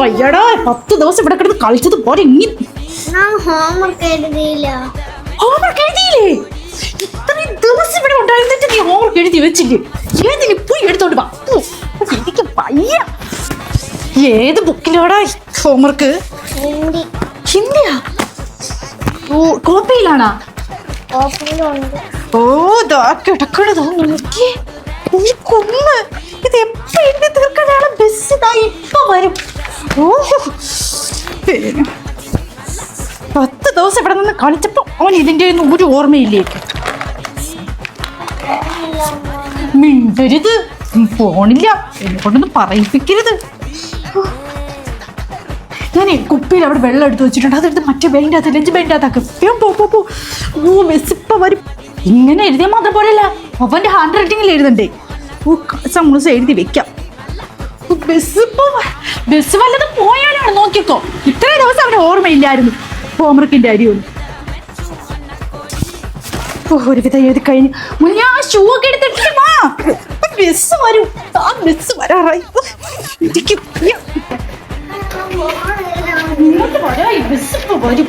അയ്യടാ 10 ദിവസം ഇവിടെ കിടന്ന് കളിച്ചത് പോലെ ഇനി ഹോംവർക്ക് എഴുതിയില്ലേ? ഇത്രയും ദിവസം ഇവിടെ ഉണ്ടായിരുന്നിട്ട് നീ ഹോംവർക്ക് എഴുതി വെച്ചില്ലേ? ഏതിന് പോയി എടുത്തോണ്ട് വാ. എനിക്ക് പയ്യ. ഏത് ബുക്കിലാടാ ഹോംവർക്ക്? ഹിന്ദിയാ? ഓ കോപ്പിയിലാണാ? ഓ കിടക്കണതോ നോക്കിയേ. ഈ കൊന്ന് ഇത് എപ്പോ എഴുതി തീർക്കാനാണ്? ബസ് ഇതാ ഇപ്പൊ വരും. ഓ 10 ദിവസം ഇവിടെ നിന്ന് കളിച്ചപ്പോ അവൻ ഇതിന്റെ ഒന്നും ഒരു ഓർമ്മയില്ലേക്ക്. മിണ്ടരുത്, ഫോണില്ല, എന്നെ കൊണ്ടൊന്നും പറയിപ്പിക്കരുത്. ഞാനേ കുപ്പിയിൽ അവിടെ വെള്ളം എടുത്ത് വെച്ചിട്ടുണ്ട്, അതെടുത്ത് മറ്റേ ബെയിൻ്റെ അകത്ത് ലഞ്ച് ബെയിൻ്റെ അകത്താക്കും. പോ. ഓ ബസ് ഇപ്പൊ വരും. ഇങ്ങനെ എഴുതിയാൽ മാത്രം പോലെയല്ല, അവന്റെ ഹാൻഡ് റൈറ്റിംഗിൽ എഴുതണ്ടേ. ഓ സമൂസം എഴുതി വെക്കാം. ബസ് വല്ലതും പോയാലാണ് നോക്കിക്കോ. ഇത്രയും ദിവസം അവന് ഓർമ്മയില്ലായിരുന്നു ഹോംവർക്കിന്റെ അരിയൊന്നും. ഒരുവിധം എഴുതി കഴിഞ്ഞു. മുന്നേ ആ ഷൂ ഒക്കെ എടുത്തിട്ട് വാ, ബസ് വരും. ആ ബസ് വരാറായി. ഇങ്ങോട്ട് വരായി, ബസ് ഇപ്പൊ വരും.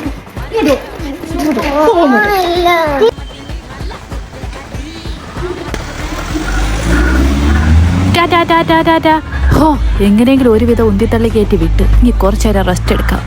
എങ്ങനെയെങ്കിലും ഒരുവിധം ഉന്തിത്തള്ളി കയറ്റി വിട്ട് ഇനി കുറച്ചേരം റെസ്റ്റ് എടുക്കാം.